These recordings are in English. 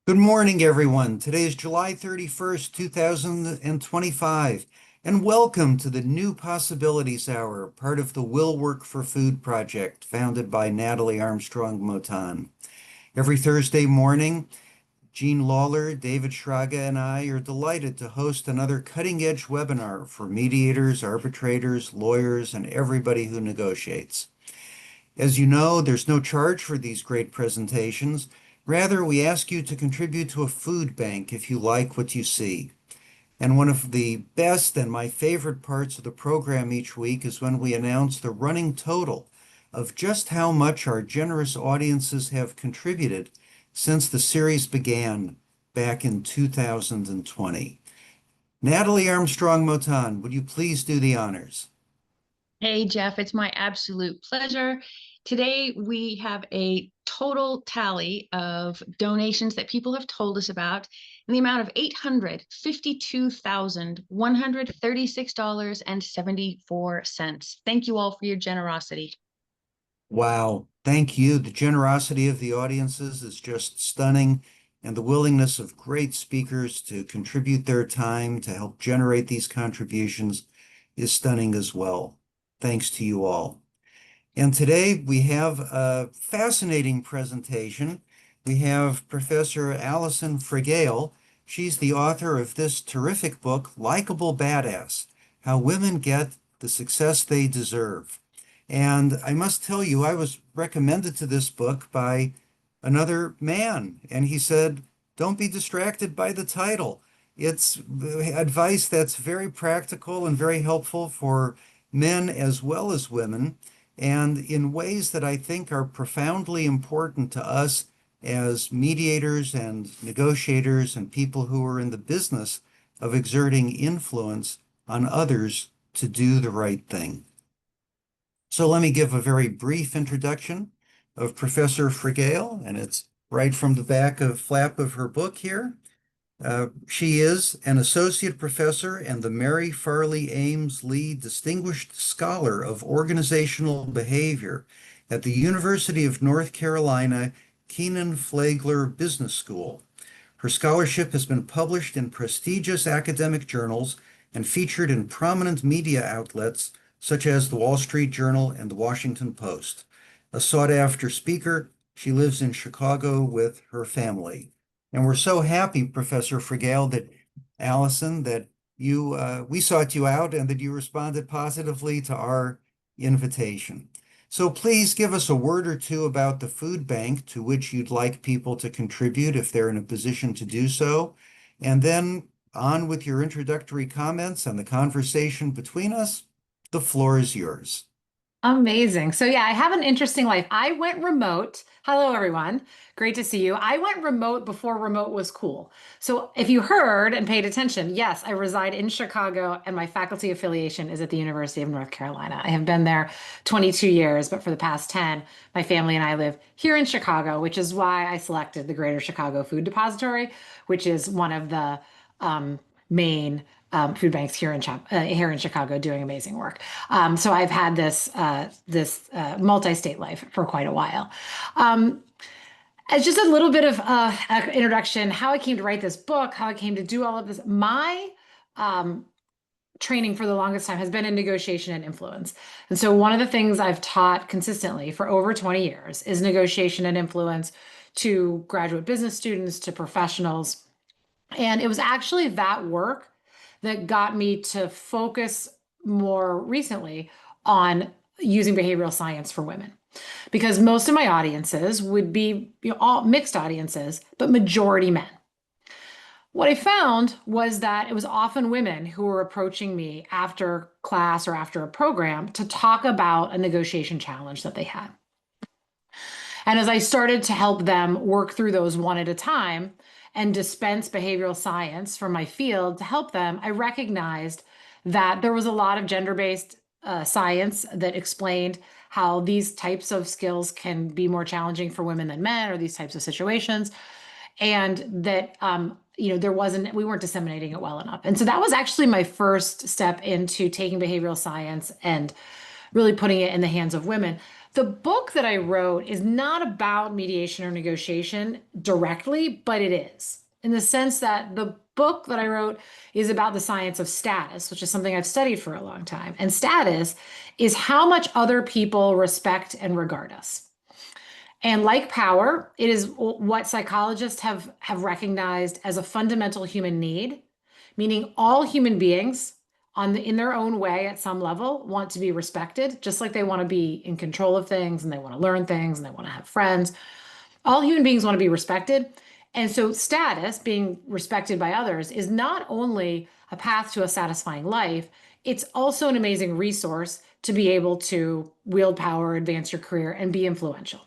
Good morning, everyone. Today is July 31st, 2025, and welcome to the New Possibilities Hour, part of the Will Work for Food project founded by Natalie Armstrong Motan. Every Thursday morning, Jean Lawler, David Schraga, and I are delighted to host another cutting-edge webinar for mediators, arbitrators, lawyers, and everybody who negotiates. As you know, there's no charge for these great presentations. Rather, we ask you to contribute to a food bank if you like what you see. And one of the best and my favorite parts of the program each week is when we announce the running total of just how much our generous audiences have contributed since the series began back in 2020. Natalie Armstrong Motan, would you please do the honors? Hey, Jeff, it's my absolute pleasure. Today, we have a total tally of donations that people have told us about in the amount of $852,136.74. Thank you all for your generosity. Wow, thank you. The generosity of the audiences is just stunning, and the willingness of great speakers to contribute their time to help generate these contributions is stunning as well. Thanks to you all. And today we have a fascinating presentation. We have Professor Alison Fragale. She's the author of this terrific book, Likeable Badass: How Women Get the Success They Deserve. And I must tell you, I was recommended to this book by another man, and he said, don't be distracted by the title. It's advice that's very practical and very helpful for men as well as women, and in ways that I think are profoundly important to us as mediators and negotiators and people who are in the business of exerting influence on others to do the right thing. So let me give a very brief introduction of Professor Fragale, and it's right from the back of flap of her book here. She is an associate professor and the Mary Farley Ames Lee Distinguished Scholar of Organizational Behavior at the University of North Carolina Kenan-Flagler Business School. Her scholarship has been published in prestigious academic journals and featured in prominent media outlets such as the Wall Street Journal and the Washington Post. A sought-after speaker, she lives in Chicago with her family. And we're so happy, Professor Fragale, that Alison, that we sought you out and that you responded positively to our invitation. So please give us a word or two about the food bank to which you'd like people to contribute if they're in a position to do so. And then on with your introductory comments and the conversation between us. The floor is yours. Amazing. So yeah, I have an interesting life. I went remote. Hello, everyone. Great to see you. I went remote before remote was cool. So if you heard and paid attention, yes, I reside in Chicago and my faculty affiliation is at the University of North Carolina. I have been there 22 years, but for the past 10, my family and I live here in Chicago, which is why I selected the Greater Chicago Food Depository, which is one of the main food banks here in Chicago doing amazing work. So I've had this multi-state life for quite a while. As just a little bit of an introduction, how I came to write this book, how I came to do all of this. My training for the longest time has been in negotiation and influence. And so one of the things I've taught consistently for over 20 years is negotiation and influence to graduate business students, to professionals. And it was actually that work that got me to focus more recently on using behavioral science for women. Because most of my audiences would be all mixed audiences, but majority men. What I found was that it was often women who were approaching me after class or after a program to talk about a negotiation challenge that they had. And as I started to help them work through those one at a time, and dispense behavioral science from my field to help them, I recognized that there was a lot of gender-based science that explained how these types of skills can be more challenging for women than men, or these types of situations, and that we weren't disseminating it well enough. And so that was actually my first step into taking behavioral science and really putting it in the hands of women. The book that I wrote is not about mediation or negotiation directly, but it is, in the sense that the book that I wrote is about the science of status, which is something I've studied for a long time. And status is how much other people respect and regard us. And like power, it is what psychologists have recognized as a fundamental human need, meaning all human beings in their own way at some level want to be respected, just like they want to be in control of things and they want to learn things and they want to have friends. All human beings want to be respected. And so status, being respected by others, is not only a path to a satisfying life, it's also an amazing resource to be able to wield power, advance your career, and be influential.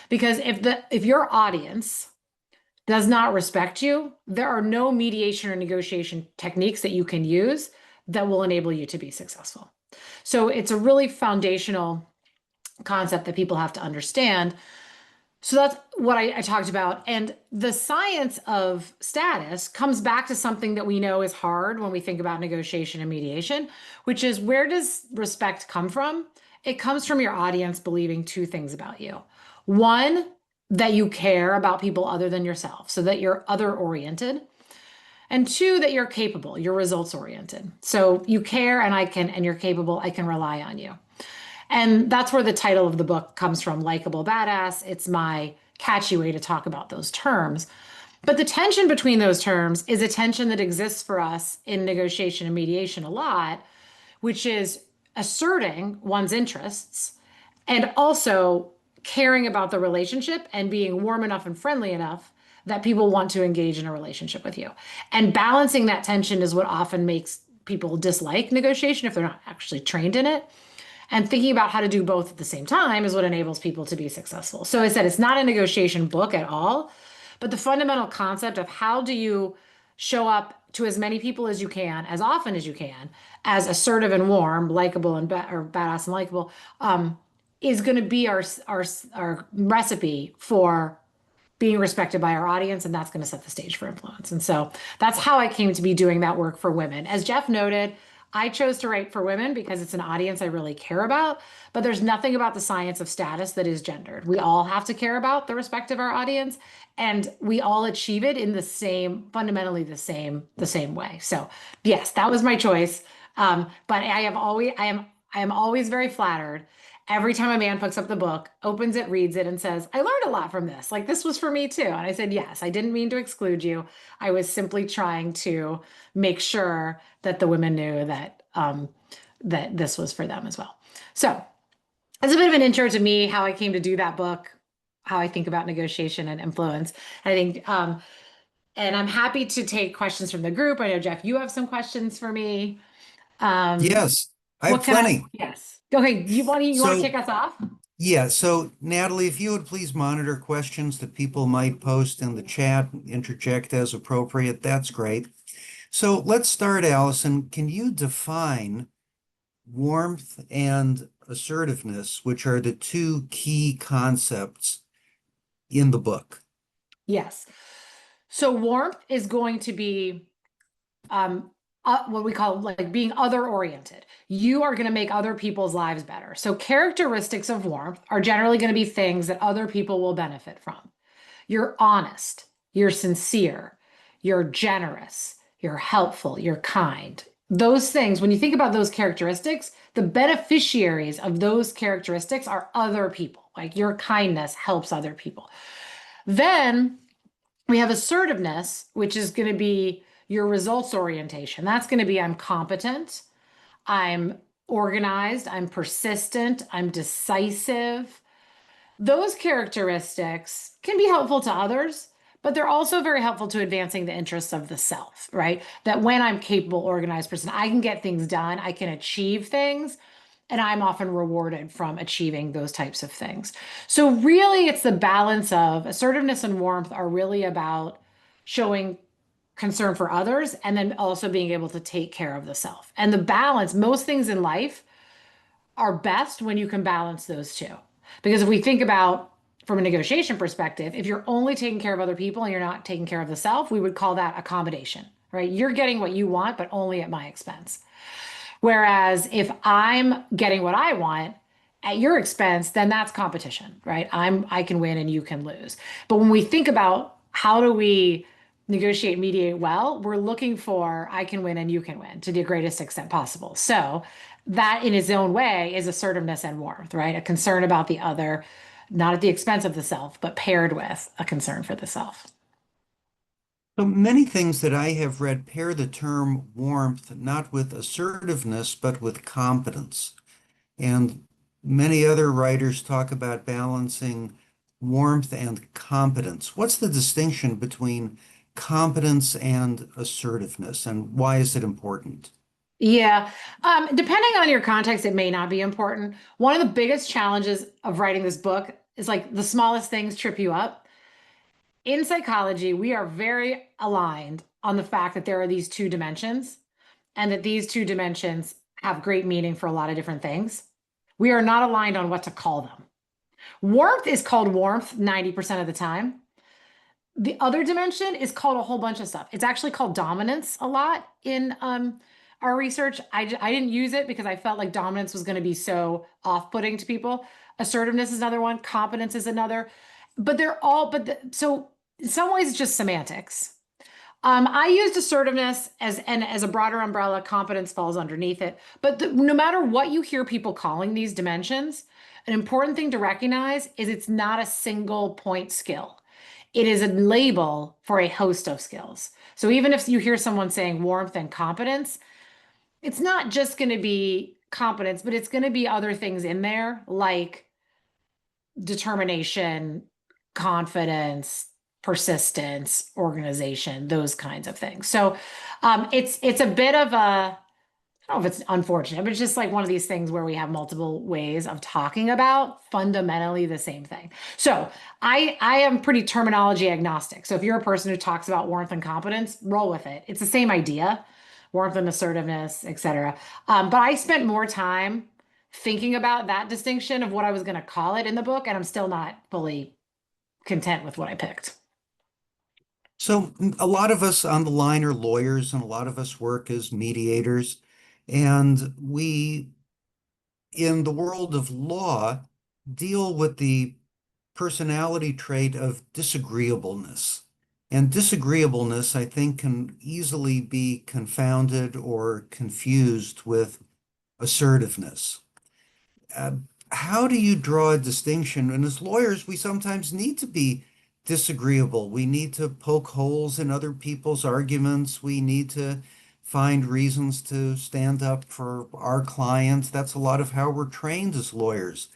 Because if your audience does not respect you, there are no mediation or negotiation techniques that you can use that will enable you to be successful. So it's a really foundational concept that people have to understand. So that's what I talked about. And the science of status comes back to something that we know is hard when we think about negotiation and mediation, which is, where does respect come from? It comes from your audience believing two things about you. One, that you care about people other than yourself, so that you're other-oriented. And two, that you're capable, you're results-oriented. So you care and you're capable, I can rely on you. And that's where the title of the book comes from, Likeable Badass. It's my catchy way to talk about those terms. But the tension between those terms is a tension that exists for us in negotiation and mediation a lot, which is asserting one's interests and also caring about the relationship and being warm enough and friendly enough that people want to engage in a relationship with you. And balancing that tension is what often makes people dislike negotiation if they're not actually trained in it. And thinking about how to do both at the same time is what enables people to be successful. So I said, it's not a negotiation book at all, but the fundamental concept of how do you show up to as many people as you can, as often as you can, as assertive and warm, likable and or badass and likable, is going to be our recipe for being respected by our audience, and that's going to set the stage for influence. And so that's how I came to be doing that work for women. As Jeff noted, I chose to write for women because it's an audience I really care about, but there's nothing about the science of status that is gendered. We all have to care about the respect of our audience, and we all achieve it in the same, fundamentally the same way. So yes, that was my choice. But I am always very flattered every time a man picks up the book, opens it, reads it, and says, I learned a lot from this. Like, this was for me too. And I said, yes, I didn't mean to exclude you. I was simply trying to make sure that the women knew that that this was for them as well. So it's a bit of an intro to me, how I came to do that book, how I think about negotiation and influence. I think, and I'm happy to take questions from the group. I know, Jeff, you have some questions for me. Yes, I have plenty. Yes. Okay, you want to kick us off? Yeah, so Natalie, if you would please monitor questions that people might post in the chat, interject as appropriate, that's great. So let's start, Alison. Can you define warmth and assertiveness, which are the two key concepts in the book? Yes. So warmth is going to be what we call like being other-oriented. You are going to make other people's lives better. So characteristics of warmth are generally going to be things that other people will benefit from. You're honest, you're sincere, you're generous, you're helpful, you're kind. Those things, when you think about those characteristics, the beneficiaries of those characteristics are other people. Like, your kindness helps other people. Then we have assertiveness, which is going to be your results orientation. That's going to be, I'm competent, I'm organized, I'm persistent, I'm decisive. Those characteristics can be helpful to others, but they're also very helpful to advancing the interests of the self, right? That when I'm capable, organized person, I can get things done, I can achieve things, and I'm often rewarded from achieving those types of things. So really, it's the balance of assertiveness and warmth are really about showing concern for others and then also being able to take care of the self. And the balance, most things in life are best when you can balance those two. Because if we think about from a negotiation perspective, if you're only taking care of other people and you're not taking care of the self, we would call that accommodation, right? You're getting what you want, but only at my expense. Whereas if I'm getting what I want at your expense, then that's competition, right? I can win and you can lose. But when we think about how do we negotiate, mediate well, we're looking for I can win and you can win to the greatest extent possible. So that in its own way is assertiveness and warmth, right? A concern about the other, not at the expense of the self, but paired with a concern for the self. So many things that I have read pair the term warmth not with assertiveness, but with competence. And many other writers talk about balancing warmth and competence. What's the distinction between competence and assertiveness, and why is it important? Yeah. Depending on your context, it may not be important. One of the biggest challenges of writing this book is like the smallest things trip you up. In psychology, we are very aligned on the fact that there are these two dimensions and that these two dimensions have great meaning for a lot of different things. We are not aligned on what to call them. Warmth is called warmth 90% of the time. The other dimension is called a whole bunch of stuff. It's actually called dominance a lot in our research. I didn't use it because I felt like dominance was going to be so off-putting to people. Assertiveness is another one. Competence is another. But they're all, so in some ways it's just semantics. I used assertiveness as a broader umbrella. Competence falls underneath it. But no matter what you hear people calling these dimensions, an important thing to recognize is it's not a single point skill. It is a label for a host of skills. So even if you hear someone saying warmth and competence, it's not just going to be competence, but it's going to be other things in there like determination, confidence, persistence, organization, those kinds of things. So it's a bit of a, I don't know if it's unfortunate, but it's just like one of these things where we have multiple ways of talking about fundamentally the same thing. So I am pretty terminology agnostic. So if you're a person who talks about warmth and competence, roll with it. It's the same idea, warmth and assertiveness, et cetera. But I spent more time thinking about that distinction of what I was going to call it in the book, and I'm still not fully content with what I picked. So a lot of us on the line are lawyers, and a lot of us work as mediators. And we, in the world of law, deal with the personality trait of disagreeableness. And disagreeableness, I think, can easily be confounded or confused with assertiveness. Uh, how do you draw a distinction? And as lawyers, we sometimes need to be disagreeable. We need to poke holes in other people's arguments. We need to find reasons to stand up for our clients. That's a lot of how we're trained as lawyers.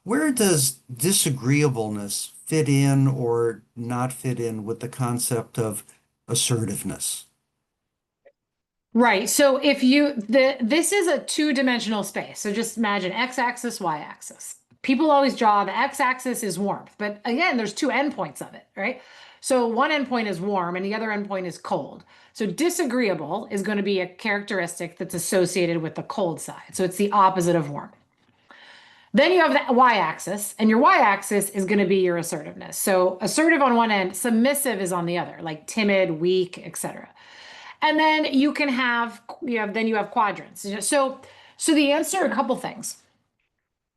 Where does disagreeableness fit in or not fit in with the concept of assertiveness? Right. So this is a two-dimensional space. So just imagine x-axis, y-axis. People always draw the x-axis is warmth, but again, there's two endpoints of it, right? So one endpoint is warm and the other endpoint is cold. So disagreeable is going to be a characteristic that's associated with the cold side. So it's the opposite of warm. Then you have the y-axis, and your y-axis is going to be your assertiveness. So assertive on one end, submissive is on the other, like timid, weak, etc. And then you have quadrants. So the answer, a couple things.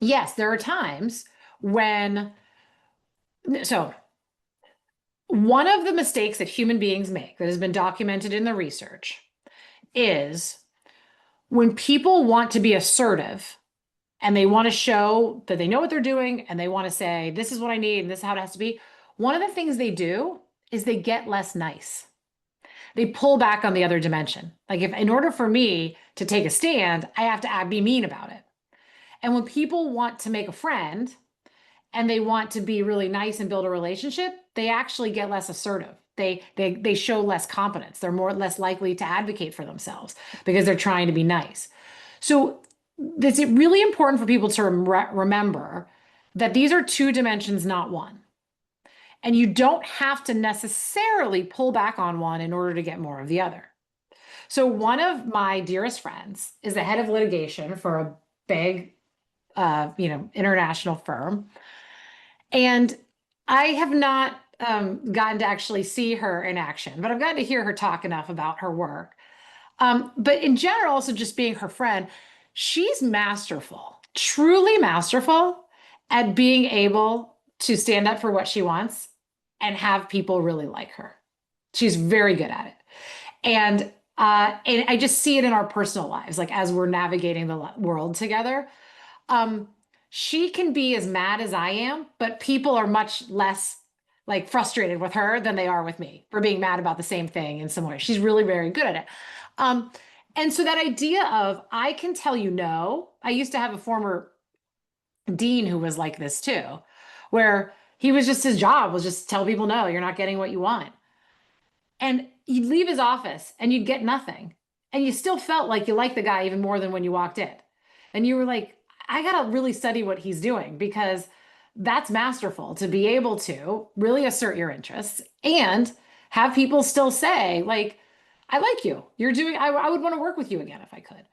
Yes, there are times when, so one of the mistakes that human beings make that has been documented in the research is when people want to be assertive and they want to show that they know what they're doing and they want to say, this is what I need and this is how it has to be. One of the things they do is they get less nice. They pull back on the other dimension. Like if in order for me to take a stand, I have to be mean about it. And when people want to make a friend and they want to be really nice and build a relationship, they actually get less assertive. They show less competence. They're less likely to advocate for themselves because they're trying to be nice. So it's really important for people to remember that these are two dimensions, not one. And you don't have to necessarily pull back on one in order to get more of the other. So one of my dearest friends is the head of litigation for a big, international firm. And I have not gotten to actually see her in action, but I've gotten to hear her talk enough about her work. But in general, also just being her friend, she's masterful truly masterful at being able to stand up for what she wants and have people really like her. She's very good at it. And I just see it in our personal lives, like as we're navigating the world together. Um, she can be as mad as I am, but people are much less like frustrated with her than they are with me for being mad about the same thing in some way. She's really very good at it. Um, and so that idea of I can tell you no, I used to have a former dean who was like this too, where he was just his job was just tell people no, you're not getting what you want. And you'd leave his office and you'd get nothing. And you still felt like you liked the guy even more than when you walked in. And you were like, I got to really study what he's doing because that's masterful to be able to really assert your interests and have people still say, like, I like you. You're doing, I would want to work with you again if I could.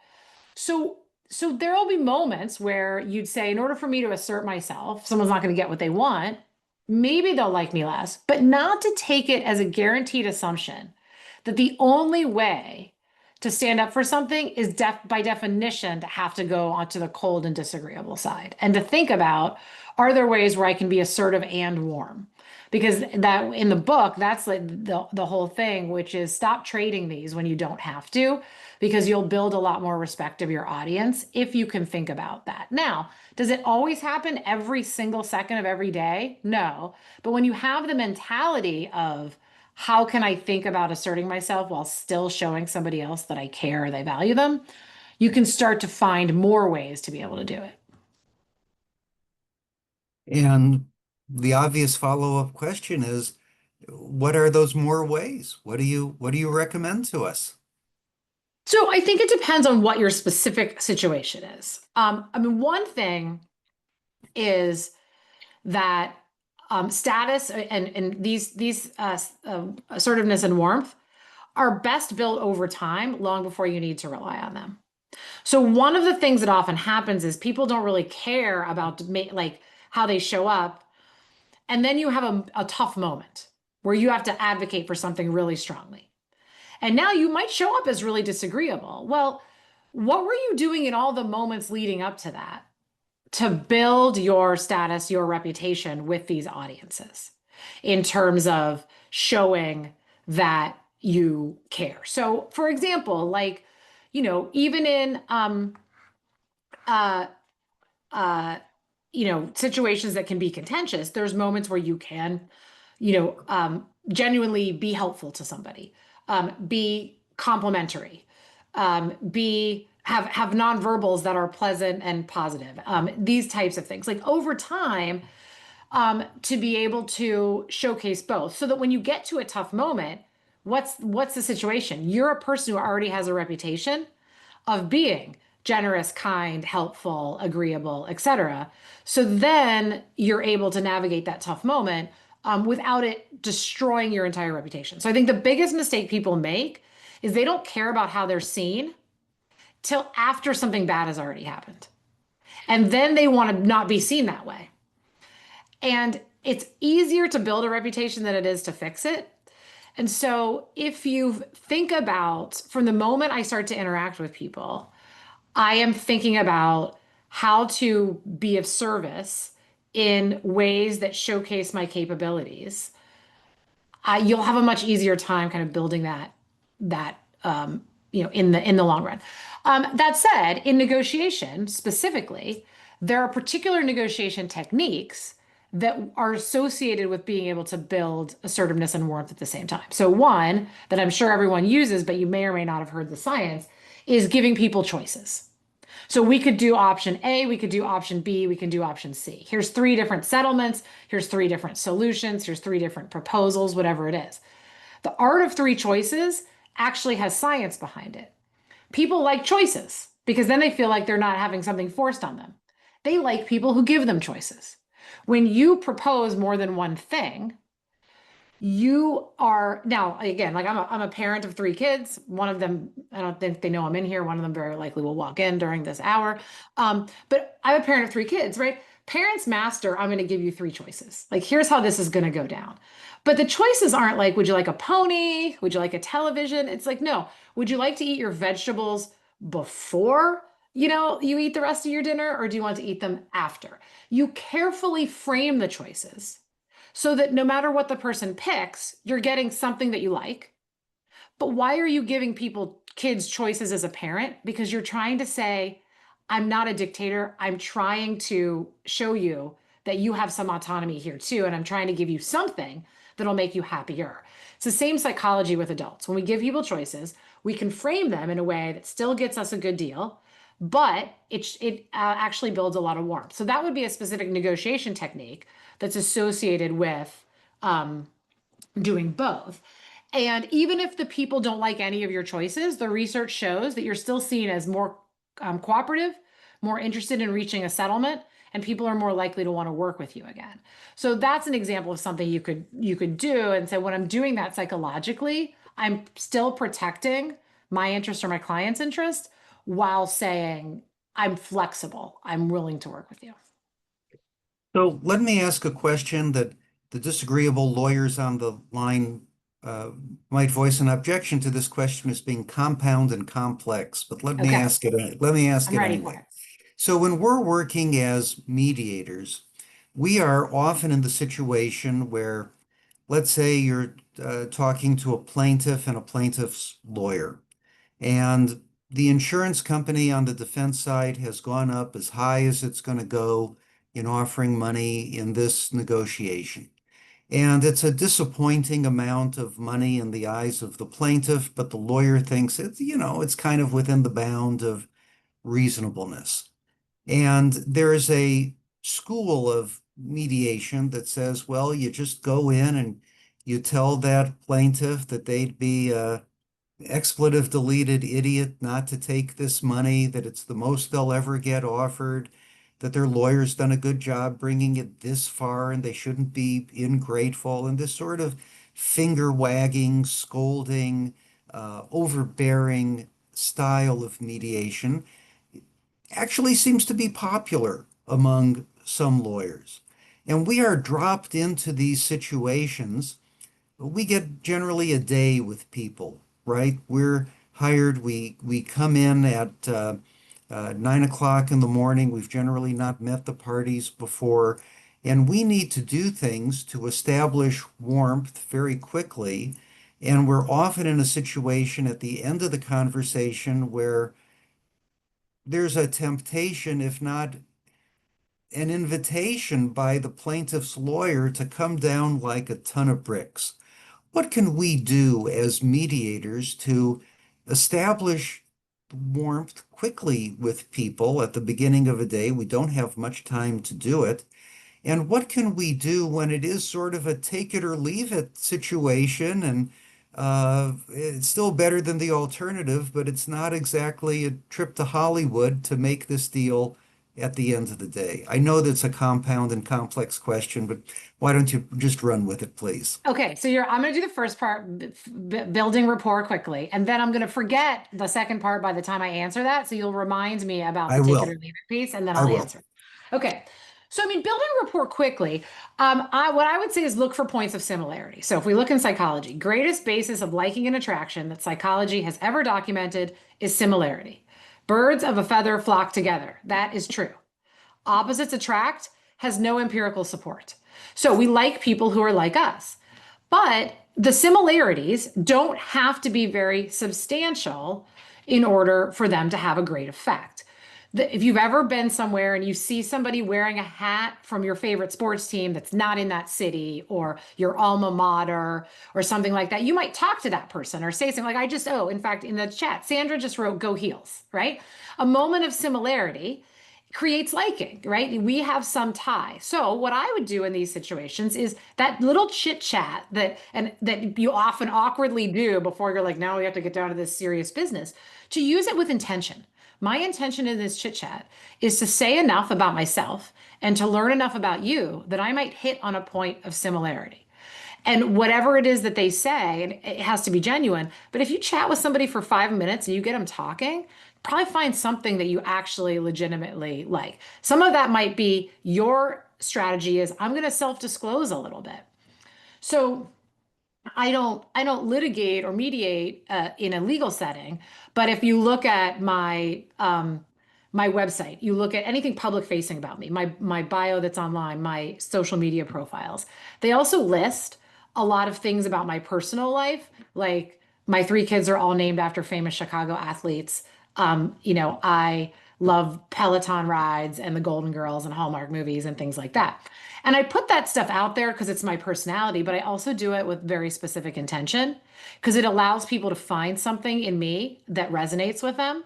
So there will be moments where you'd say, in order for me to assert myself, someone's not going to get what they want. Maybe they'll like me less, but not to take it as a guaranteed assumption that the only way to stand up for something is by definition to have to go onto the cold and disagreeable side and to think about, are there ways where I can be assertive and warm? Because that in the book, that's like the whole thing, which is stop trading these when you don't have to, because you'll build a lot more respect of your audience if you can think about that. Now, does it always happen every single second of every day? No. But when you have the mentality of how can I think about asserting myself while still showing somebody else that I care or they value them, you can start to find more ways to be able to do it. And the obvious follow-up question is, what are those more ways? What do you recommend to us? So I think it depends on what your specific situation is. I mean, one thing is that status and these assertiveness and warmth are best built over time, long before you need to rely on them. So one of the things that often happens is people don't really care about like how they show up, and then you have a tough moment where you have to advocate for something really strongly. And now you might show up as really disagreeable. Well, what were you doing in all the moments leading up to that to build your status, your reputation with these audiences in terms of showing that you care? So, for example, like, even in uh, uh, situations that can be contentious, there's moments where you can, genuinely be helpful to somebody, be complimentary, be have nonverbals that are pleasant and positive. These types of things, like over time, to be able to showcase both, so that when you get to a tough moment, what's the situation? You're a person who already has a reputation of being generous, kind, helpful, agreeable, etc. So then you're able to navigate that tough moment without it destroying your entire reputation. So I think the biggest mistake people make is they don't care about how they're seen till after something bad has already happened. And then they want to not be seen that way. And it's easier to build a reputation than it is to fix it. And so if you think about, from the moment I start to interact with people, I am thinking about how to be of service in ways that showcase my capabilities. You'll have a much easier time kind of building that in the long run. That said, in negotiation specifically, there are particular negotiation techniques that are associated with being able to build assertiveness and warmth at the same time. So one that I'm sure everyone uses, but you may or may not have heard the science, is giving people choices. So we could do option A, we could do option B, we can do option C. Here's 3 different settlements, here's 3 different solutions, here's 3 different proposals, whatever it is. The art of 3 choices actually has science behind it. People like choices because then they feel like they're not having something forced on them. They like people who give them choices. When you propose more than one thing, you are now, again, like I'm a parent of 3 kids. One of them, I don't think they know I'm in here. One of them very likely will walk in during this hour. But I'm a parent of 3 kids, right? Parents master, I'm going to give you 3 choices. Like, here's how this is going to go down. But the choices aren't like, would you like a pony? Would you like a television? It's like, no, would you like to eat your vegetables before you eat the rest of your dinner, or do you want to eat them after? You carefully frame the choices so that no matter what the person picks, you're getting something that you like. But why are you giving kids choices as a parent? Because you're trying to say, I'm not a dictator. I'm trying to show you that you have some autonomy here too. And I'm trying to give you something that'll make you happier. It's the same psychology with adults. When we give people choices, we can frame them in a way that still gets us a good deal, but it actually builds a lot of warmth. So that would be a specific negotiation technique that's associated with doing both. And even if the people don't like any of your choices, the research shows that you're still seen as more cooperative, more interested in reaching a settlement, and people are more likely to want to work with you again. So that's an example of something you could do and say, when I'm doing that psychologically, I'm still protecting my interest or my client's interest while saying, I'm flexible. I'm willing to work with you. So let me ask a question that the disagreeable lawyers on the line uh, might voice an objection to this question as being compound and complex, but let me Okay, ask it. Let me ask I'm it ready for anyway. it. So when we're working as mediators, we are often in the situation where, let's say you're talking to a plaintiff and a plaintiff's lawyer, and the insurance company on the defense side has gone up as high as it's going to go in offering money in this negotiation. And it's a disappointing amount of money in the eyes of the plaintiff, but the lawyer thinks it's kind of within the bound of reasonableness. And there is a school of mediation that says, well, you just go in and you tell that plaintiff that they'd be expletive deleted idiot not to take this money, that it's the most they'll ever get offered, that their lawyer's done a good job bringing it this far and they shouldn't be ingrateful, and this sort of finger wagging, scolding, overbearing style of mediation actually seems to be popular among some lawyers. And we are dropped into these situations. We get generally a day with people, right? We're hired. We come in at 9 o'clock in the morning. We've generally not met the parties before, and we need to do things to establish warmth very quickly. And we're often in a situation at the end of the conversation where there's a temptation, if not an invitation by the plaintiff's lawyer to come down like a ton of bricks. What can we do as mediators to establish warmth quickly with people at the beginning of a day? We don't have much time to do it. And what can we do when it is sort of a take it or leave it situation? And it's still better than the alternative, but it's not exactly a trip to Hollywood to make this deal at the end of the day. I know that's a compound and complex question, but why don't you just run with it, please? Okay, so I'm going to do the first part, building rapport quickly, and then I'm going to forget the second part by the time I answer that. So you'll remind me about I the take it or will. leave it piece, and then I I'll will. answer. Okay, so I mean, building rapport quickly. What I would say is look for points of similarity. So if we look in psychology, greatest basis of liking and attraction that psychology has ever documented is similarity. Birds of a feather flock together. That is true. Opposites attract has no empirical support. So we like people who are like us. But the similarities don't have to be very substantial in order for them to have a great effect. If you've ever been somewhere and you see somebody wearing a hat from your favorite sports team that's not in that city, or your alma mater or something like that, you might talk to that person or say something like, in fact, in the chat, Sandra just wrote, go heels, right? A moment of similarity creates liking, right? We have some tie. So what I would do in these situations is that little chit chat that you often awkwardly do before you're like, now we have to get down to this serious business, to use it with intention. My intention in this chit chat is to say enough about myself and to learn enough about you that I might hit on a point of similarity. And whatever it is that they say, and it has to be genuine. But if you chat with somebody for 5 minutes and you get them talking, probably find something that you actually legitimately like. Some of that might be your strategy is I'm going to self-disclose a little bit. So I don't litigate or mediate in a legal setting, but if you look at my website, you look at anything public facing about me, my bio that's online, my social media profiles. They also list a lot of things about my personal life, like my 3 kids are all named after famous Chicago athletes. I love Peloton rides and the Golden Girls and Hallmark movies and things like that. And I put that stuff out there because it's my personality, but I also do it with very specific intention because it allows people to find something in me that resonates with them.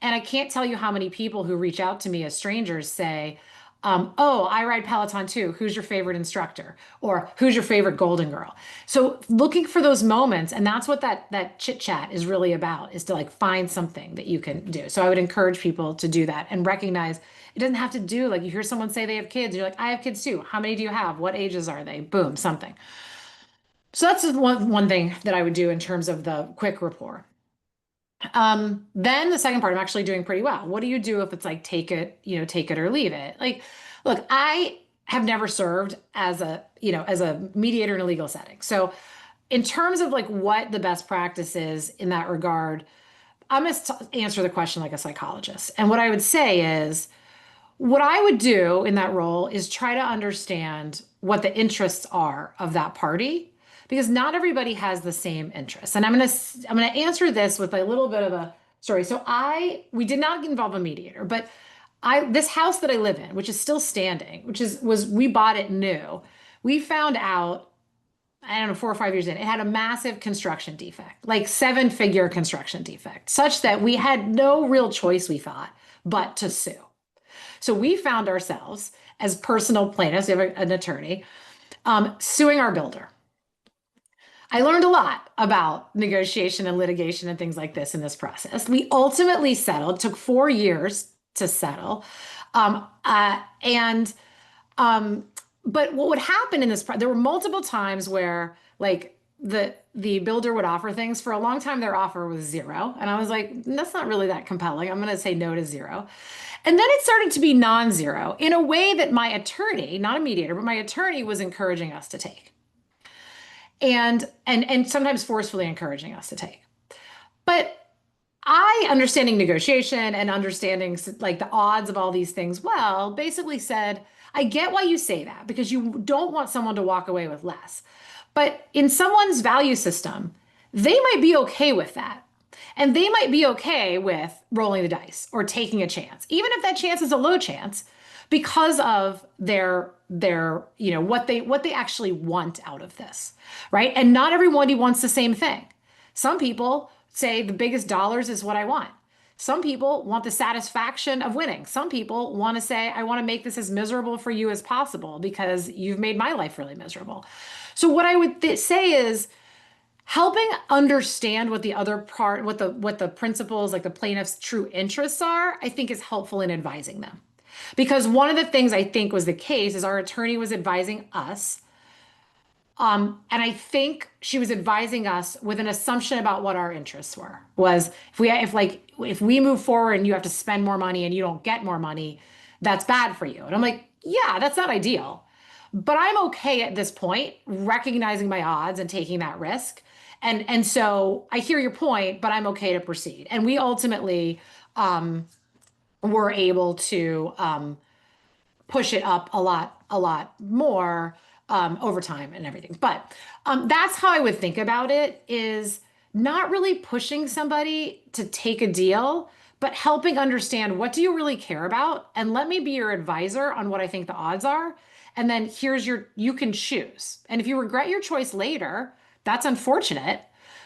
And I can't tell you how many people who reach out to me as strangers say, oh, I ride Peloton too. Who's your favorite instructor? Or who's your favorite Golden Girl? So looking for those moments, and that's what that chit chat is really about, is to like find something that you can do. So I would encourage people to do that and recognize it doesn't have to do like you hear someone say they have kids. You're like, I have kids too. How many do you have? What ages are they? Boom, something. So that's just one thing that I would do in terms of the quick rapport. Then the second part, I'm actually doing pretty well. What do you do if it's like, take it or leave it? Like, look, I have never served as a mediator in a legal setting. So in terms of like what the best practice is in that regard, I'm going to answer the question like a psychologist. And what I would say is, what I would do in that role is try to understand what the interests are of that party because not everybody has the same interests. And I'm going to answer this with a little bit of a story. So we did not involve a mediator, but this house that I live in, which is still standing, we bought it new. We found out, I don't know, 4 or 5 years in, it had a massive construction defect, like 7-figure construction defect, such that we had no real choice, we thought, but to sue. So we found ourselves as personal plaintiffs, we have an attorney, suing our builder. I learned a lot about negotiation and litigation and things like this in this process. We ultimately settled, took 4 years to settle. But what would happen in this, there were multiple times where like the builder would offer things. For a long time, their offer was 0. And I was like, that's not really that compelling. I'm going to say no to 0. And then it started to be non-zero in a way that my attorney, not a mediator, but my attorney was encouraging us to take. And sometimes forcefully encouraging us to take. But I, understanding negotiation and understanding like the odds of all these things, well, basically said, I get why you say that because you don't want someone to walk away with less. But in someone's value system, they might be okay with that. And they might be okay with rolling the dice or taking a chance, even if that chance is a low chance, because of their what they actually want out of this, right? And not everybody wants the same thing. Some people say the biggest dollars is what I want. Some people want the satisfaction of winning. Some people want to say, I want to make this as miserable for you as possible because you've made my life really miserable. So what I would say is, helping understand what the other part, what the principles, like the plaintiff's true interests are, I think is helpful in advising them. Because one of the things I think was the case is our attorney was advising us. And I think she was advising us with an assumption about what our interests were. Was if we move forward and you have to spend more money and you don't get more money, that's bad for you. And I'm like, yeah, that's not ideal. But I'm okay at this point, recognizing my odds and taking that risk. And so I hear your point, but I'm okay to proceed. And we ultimately were able to push it up a lot more over time and everything. But that's how I would think about it, is not really pushing somebody to take a deal, but helping understand, what do you really care about? And let me be your advisor on what I think the odds are. And then you can choose. And if you regret your choice later, that's unfortunate,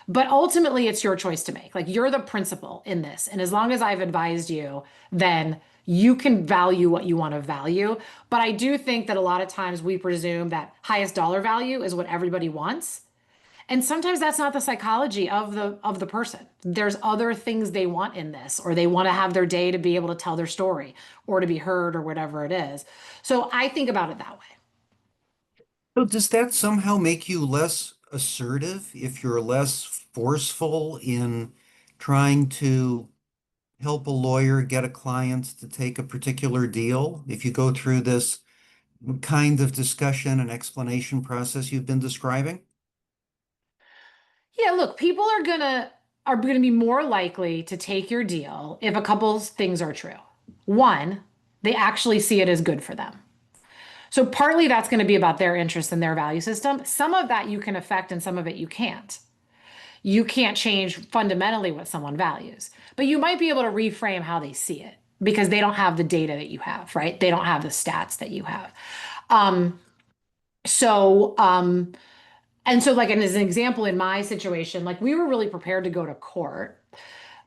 but ultimately it's your choice to make. Like, you're the principal in this. And as long as I've advised you, then you can value what you want to value. But I do think that a lot of times we presume that highest dollar value is what everybody wants. And sometimes that's not the psychology of the person. There's other things they want in this, or they want to have their day to be able to tell their story or to be heard or whatever it is. So I think about it that way. So does that somehow make you less assertive if you're less forceful in trying to help a lawyer get a client to take a particular deal? If you go through this kind of discussion and explanation process you've been describing? Yeah, look, people are gonna be more likely to take your deal if a couple things are true. One, they actually see it as good for them. So partly that's going to be about their interests and their value system. Some of that you can affect and some of it you can't. You can't change fundamentally what someone values, but you might be able to reframe how they see it because they don't have the data that you have, right? They don't have the stats that you have. Um, so, and so like, and as an example, in my situation, like we were really prepared to go to court.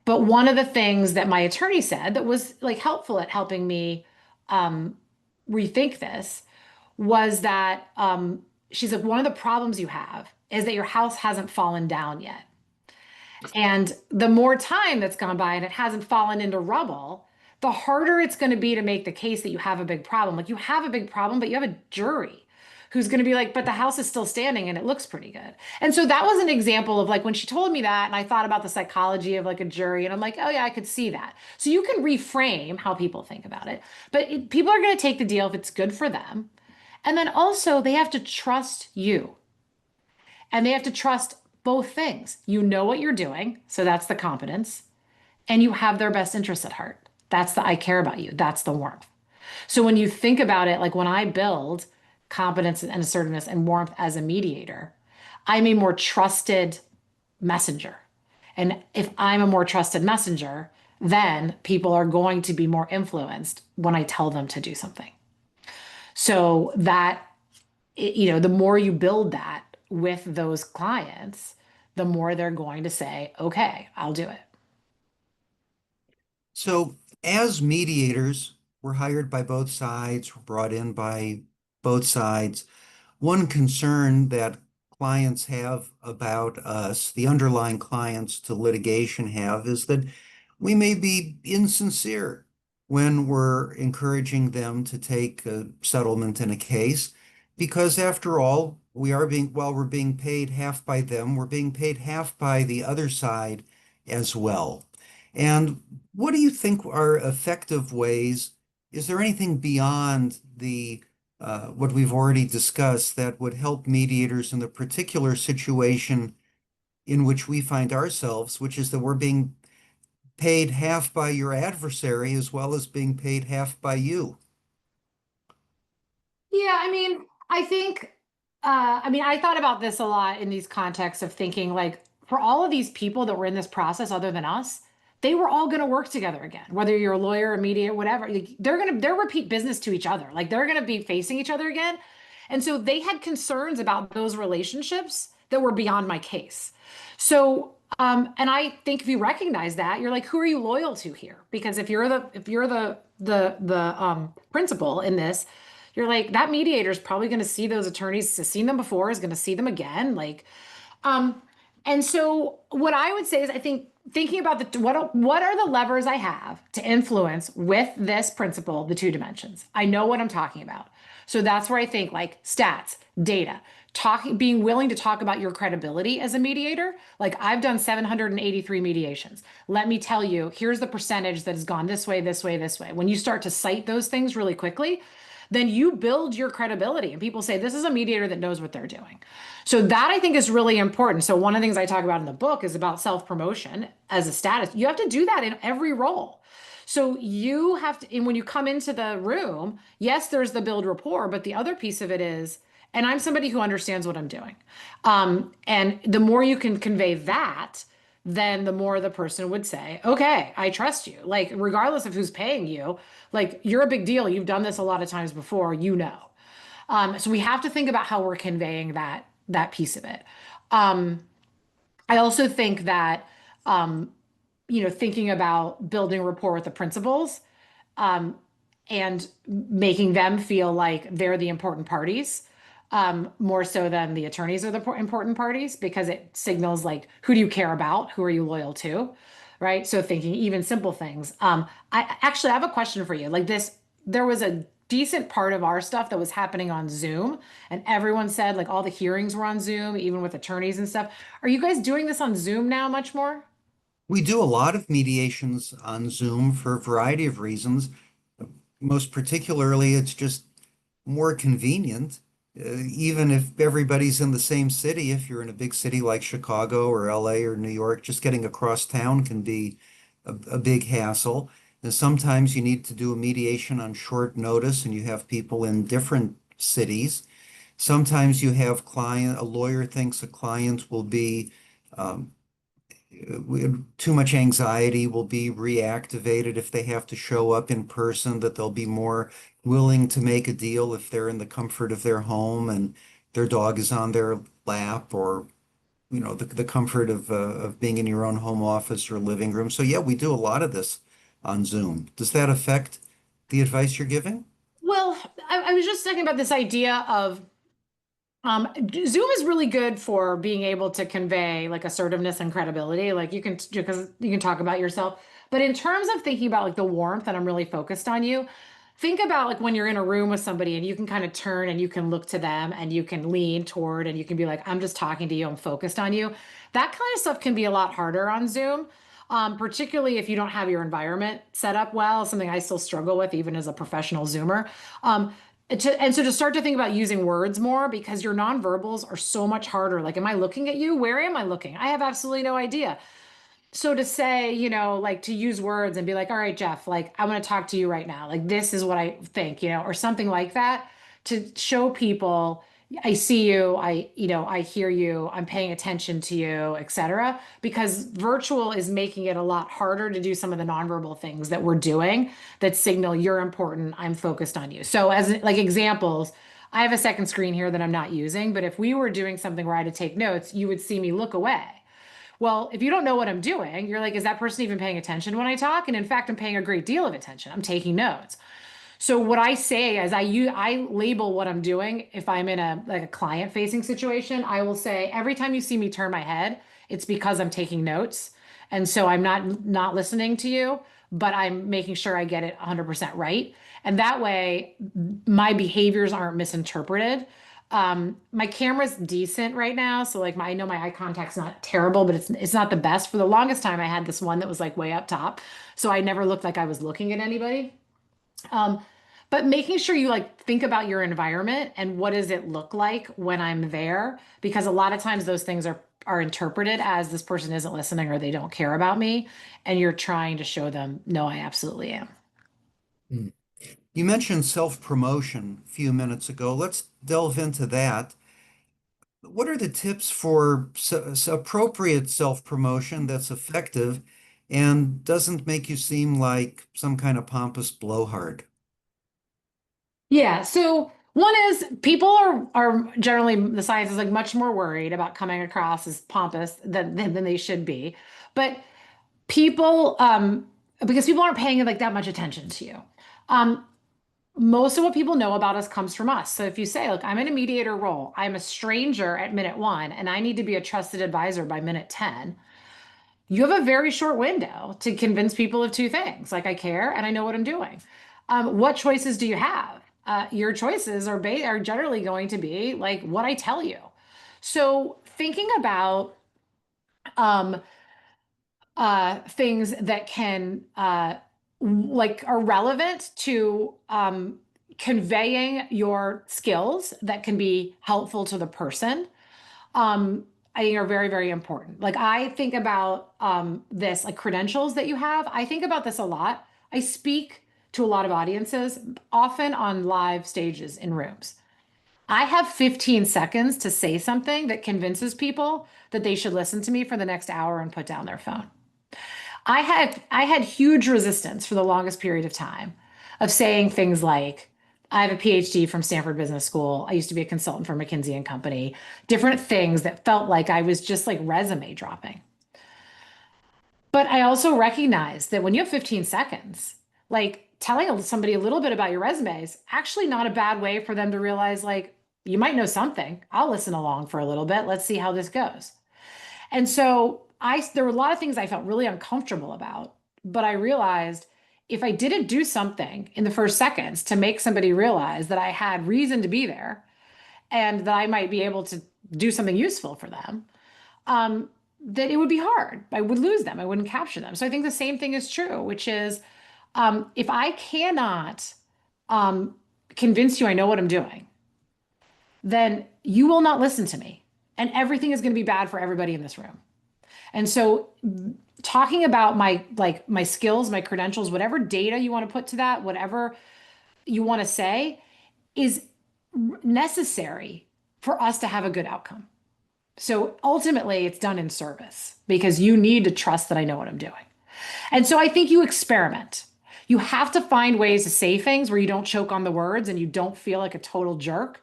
But one of the things that my attorney said that was like helpful at helping me um, rethink this was that she's like, one of the problems you have is that your house hasn't fallen down yet. And the more time that's gone by and it hasn't fallen into rubble, the harder it's going to be to make the case that you have a big problem. Like you have a big problem, but you have a jury who's going to be like, but the house is still standing and it looks pretty good. And so that was an example of like when she told me that, and I thought about the psychology of like a jury, and I'm like, oh yeah, I could see that. So you can reframe how people think about it, but people are going to take the deal if it's good for them. And then also they have to trust you. And they have to trust both things. You know what you're doing, so that's the competence, and you have their best interests at heart. That's the I care about you. That's the warmth. So when you think about it, like when I build competence and assertiveness and warmth as a mediator, I'm a more trusted messenger. And if I'm a more trusted messenger, then people are going to be more influenced when I tell them to do something. So that, the more you build that with those clients, the more they're going to say, okay, I'll do it. So as mediators, we're hired by both sides, we're brought in by both sides. One concern that clients have about us, the underlying clients to litigation have, is that we may be insincere when we're encouraging them to take a settlement in a case, because after all, while we're being paid half by them, we're being paid half by the other side as well. And what do you think are effective ways? Is there anything beyond the what we've already discussed that would help mediators in the particular situation in which we find ourselves, which is that we're being paid half by your adversary as well as being paid half by you? Yeah, I think, I thought about this a lot in these contexts of thinking like for all of these people that were in this process other than us, they were all going to work together again, whether you're a lawyer, a mediator, whatever. Like, they're repeat business to each other. Like they're going to be facing each other again. And so they had concerns about those relationships that were beyond my case. So, and I think if you recognize that, you're like, who are you loyal to here? Because if you're the principal in this, you're like, that mediator is probably going to see those attorneys, has seen them before, is going to see them again. Like, um, and so what I would say is I think thinking about what are the levers I have to influence with this principle, the two dimensions. I know what I'm talking about. So that's where I think like stats, data, talking, being willing to talk about your credibility as a mediator. Like I've done 783 mediations. Let me tell you, here's the percentage that has gone this way, this way, this way. When you start to cite those things really quickly, then you build your credibility and people say, this is a mediator that knows what they're doing. So that I think is really important. So one of the things I talk about in the book is about self-promotion as a status. You have to do that in every role. So you have to, and when you come into the room, yes, there's the build rapport, but the other piece of it is, and I'm somebody who understands what I'm doing. And the more you can convey that, then the more the person would say, okay, I trust you. Like, regardless of who's paying you, like, you're a big deal. You've done this a lot of times before, you know. So we have to think about how we're conveying that piece of it. I also think that, thinking about building rapport with the principals, um, and making them feel like they're the important parties, more so than the attorneys are the important parties, because it signals like, who do you care about? Who are you loyal to? Right. So thinking even simple things. I have a question for you. Like this, there was a decent part of our stuff that was happening on Zoom, and everyone said like all the hearings were on Zoom, even with attorneys and stuff. Are you guys doing this on Zoom now much more? We do a lot of mediations on Zoom for a variety of reasons. Most particularly, it's just more convenient. Even if everybody's in the same city, if you're in a big city like Chicago or LA or New York, just getting across town can be a big hassle. And sometimes you need to do a mediation on short notice and you have people in different cities. Sometimes you have a lawyer thinks a client will be um, too much anxiety will be reactivated if they have to show up in person, that they'll be more willing to make a deal if they're in the comfort of their home and their dog is on their lap, or the comfort of being in your own home office or living room. So yeah, we do a lot of this on Zoom. Does that affect the advice you're giving? Well, I was just thinking about this idea of Zoom is really good for being able to convey like assertiveness and credibility. Like you can, because you can talk about yourself. But in terms of thinking about like the warmth, and I'm really focused on you, think about like when you're in a room with somebody and you can kind of turn and you can look to them and you can lean toward and you can be like, I'm just talking to you, I'm focused on you. That kind of stuff can be a lot harder on Zoom. Particularly if you don't have your environment set up well, something I still struggle with even as a professional Zoomer. And so to start to think about using words more, because your nonverbals are so much harder. Like, am I looking at you? Where am I looking? I have absolutely no idea. So to say, like to use words and be like, all right, Jeff, like I want to talk to you right now. Like this is what I think, or something like that, to show people I see you, I hear you, I'm paying attention to you, etc. Because virtual is making it a lot harder to do some of the nonverbal things that we're doing that signal you're important, I'm focused on you. So as like examples, I have a second screen here that I'm not using, but if we were doing something where I had to take notes, you would see me look away. Well, if you don't know what I'm doing, you're like, is that person even paying attention when I talk? And in fact, I'm paying a great deal of attention. I'm taking notes. So what I say is I label what I'm doing. If I'm in a client facing situation, I will say every time you see me turn my head, it's because I'm taking notes. And so I'm not listening to you, but I'm making sure I get it 100% right. And that way my behaviors aren't misinterpreted. My camera's decent right now, so like I know my eye contact's not terrible, but it's not the best. For the longest time, I had this one that was like way up top, so I never looked like I was looking at anybody. Um, but making sure you like think about your environment and what does it look like when I'm there, because a lot of times those things are interpreted as this person isn't listening or they don't care about me, and you're trying to show them, no, I absolutely am. Mm. You mentioned self-promotion a few minutes ago. Let's delve into that. What are the tips for appropriate self-promotion that's effective and doesn't make you seem like some kind of pompous blowhard? Yeah. So one is people are generally, the science is like much more worried about coming across as pompous than they should be. But people, because people aren't paying like that much attention to you. Um, Most of what people know about us comes from us. So if you say, look, I'm in a mediator role, I'm a stranger at minute one, and I need to be a trusted advisor by minute 10, you have a very short window to convince people of two things. Like I care and I know what I'm doing. What choices do you have? Your choices are generally going to be like what I tell you. So thinking about um, things that can like are relevant to conveying your skills that can be helpful to the person, I think are very, very important. Like I think about this, like credentials that you have. I think about this a lot. I speak to a lot of audiences, often on live stages in rooms. I have 15 seconds to say something that convinces people that they should listen to me for the next hour and put down their phone. I had huge resistance for the longest period of time of saying things like, I have a PhD from Stanford Business School. I used to be a consultant for McKinsey and Company, different things that felt like I was just like resume dropping. But I also recognize that when you have 15 seconds, like telling somebody a little bit about your resume is actually not a bad way for them to realize, like, you might know something. I'll listen along for a little bit. Let's see how this goes. And so there were a lot of things I felt really uncomfortable about, but I realized if I didn't do something in the first seconds to make somebody realize that I had reason to be there and that I might be able to do something useful for them, that it would be hard. I would lose them. I wouldn't capture them. So I think the same thing is true, which is if I cannot um, convince you I know what I'm doing, then you will not listen to me. And everything is going to be bad for everybody in this room. And so talking about my skills, my credentials, whatever data you want to put to that, whatever you want to say is necessary for us to have a good outcome. So ultimately, it's done in service because you need to trust that I know what I'm doing. And so I think you experiment. You have to find ways to say things where you don't choke on the words and you don't feel like a total jerk.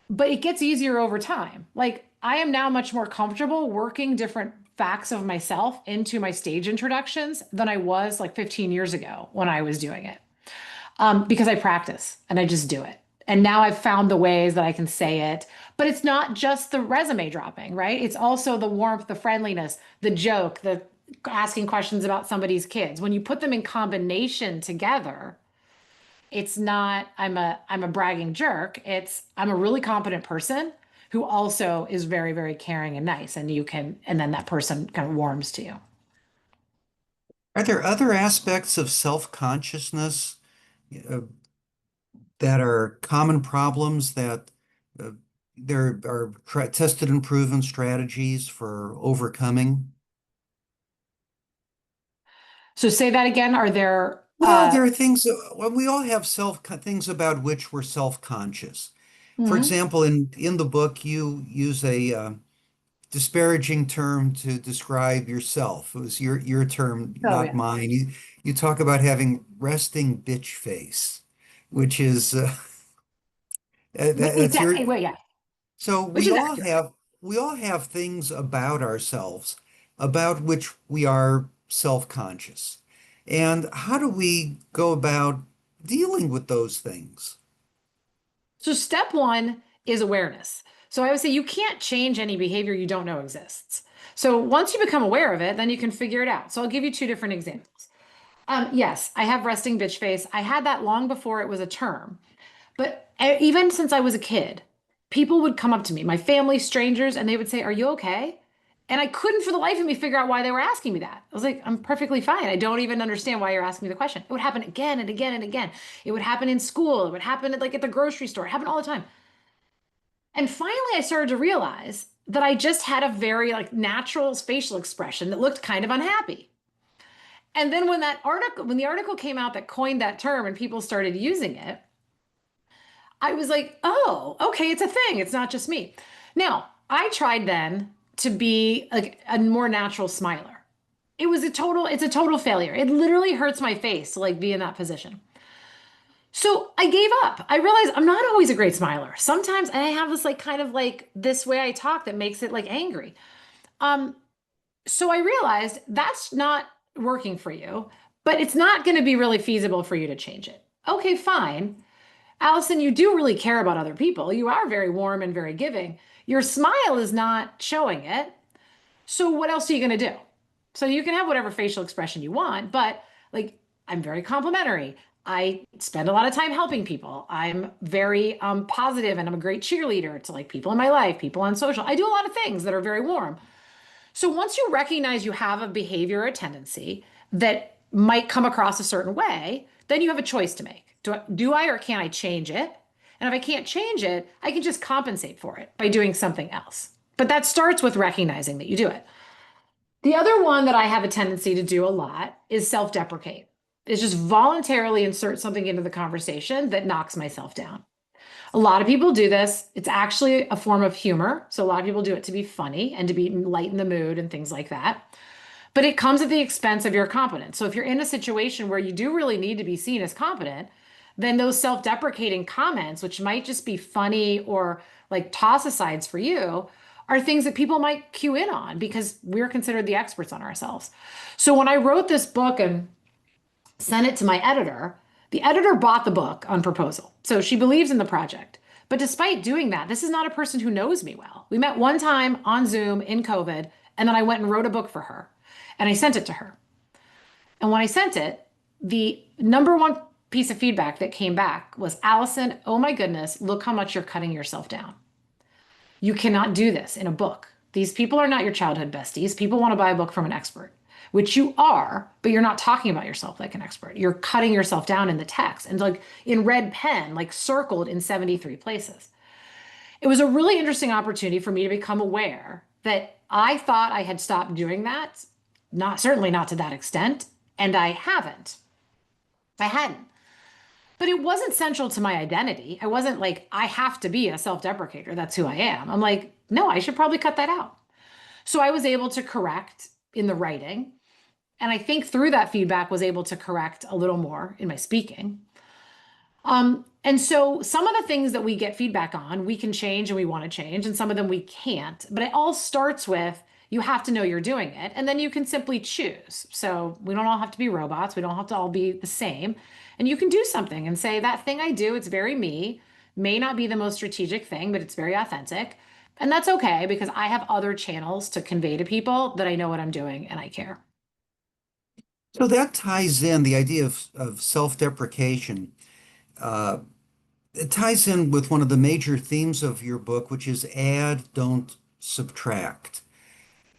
But it gets easier over time. Like I am now much more comfortable working different facts of myself into my stage introductions than I was like 15 years ago when I was doing it. Because I practice and I just do it. And now I've found the ways that I can say it. But it's not just the resume dropping, right? It's also the warmth, the friendliness, the joke, the asking questions about somebody's kids. When you put them in combination together, it's not I'm a bragging jerk. It's I'm a really competent person who also is very, very caring and nice. And then that person kind of warms to you. Are there other aspects of self-consciousness uh, that are common problems that uh, there are tested and proven strategies for overcoming? So say that again. Are there Well, there are things, well, we all have things about which we're self-conscious. For mhm. example, in the book, you use a disparaging term to describe yourself. It was your term, Oh not yeah. mine. You talk about having resting bitch face, which is that's your. Exactly. Wait, yeah. So Which is accurate. we all have things about ourselves about which we are self-conscious. And how do we go about dealing with those things? So step one is awareness. So I would say you can't change any behavior you don't know exists. So once you become aware of it, then you can figure it out. So I'll give you two different examples. Yes, I have resting bitch face. I had that long before it was a term. But even since I was a kid, people would come up to me, my family, strangers, and they would say, "Are you okay?" And I couldn't for the life of me figure out why they were asking me that. I was like, "I'm perfectly fine. I don't even understand why you're asking me the question." It would happen again and again and again. It would happen in school. It would happen at, like at the grocery store. It happened all the time. And finally, I started to realize that I just had a very like natural facial expression that looked kind of unhappy. And then when the article came out that coined that term and people started using it, I was like, oh, okay, it's a thing. It's not just me. Now, I tried then to be like a more natural smiler. It's a total failure. It literally hurts my face to like be in that position. So I gave up. I realized I'm not always a great smiler. Sometimes I have this like kind of like this way I talk that makes it like angry. Um, so I realized that's not working for you, but it's not going to be really feasible for you to change it. Okay, fine. Allison, you do really care about other people. You are very warm and very giving. Your smile is not showing it. So what else are you going to do? So you can have whatever facial expression you want, but like I'm very complimentary. I spend a lot of time helping people. I'm very positive and I'm a great cheerleader to like people in my life, people on social. I do a lot of things that are very warm. So once you recognize you have a behavior or a tendency that might come across a certain way, then you have a choice to make. Do I or can I change it? And if I can't change it, I can just compensate for it by doing something else. But that starts with recognizing that you do it. The other one that I have a tendency to do a lot is self-deprecate. Is just voluntarily insert something into the conversation that knocks myself down. A lot of people do this. It's actually a form of humor. So a lot of people do it to be funny and to be lighten the mood and things like that. But it comes at the expense of your competence. So if you're in a situation where you do really need to be seen as competent, then those self-deprecating comments, which might just be funny or like toss asides for you, are things that people might cue in on because we're considered the experts on ourselves. So when I wrote this book and sent it to my editor, the editor bought the book on proposal. So she believes in the project. But despite doing that, this is not a person who knows me well. We met one time on Zoom in COVID, and then I went and wrote a book for her and I sent it to her. And when I sent it, the number one piece of feedback that came back was, Allison, oh my goodness, look how much you're cutting yourself down. You cannot do this in a book. These people are not your childhood besties. People want to buy a book from an expert, which you are, but you're not talking about yourself like an expert. You're cutting yourself down in the text and like in red pen, like circled in 73 places. It was a really interesting opportunity for me to become aware that I thought I had stopped doing that certainly not to that extent. And I hadn't. But it wasn't central to my identity. I wasn't like, I have to be a self-deprecator. That's who I am. I'm like, no, I should probably cut that out. So I was able to correct in the writing. And I think through that feedback was able to correct a little more in my speaking. And so some of the things that we get feedback on, we can change and we want to change, and some of them we can't. But it all starts with you have to know you're doing it, and then you can simply choose. So we don't all have to be robots. We don't have to all be the same. And you can do something and say, that thing I do, it's very me, may not be the most strategic thing, but it's very authentic. And that's okay because I have other channels to convey to people that I know what I'm doing and I care. So that ties in the idea of self-deprecation. It ties in with one of the major themes of your book, which is add, don't subtract.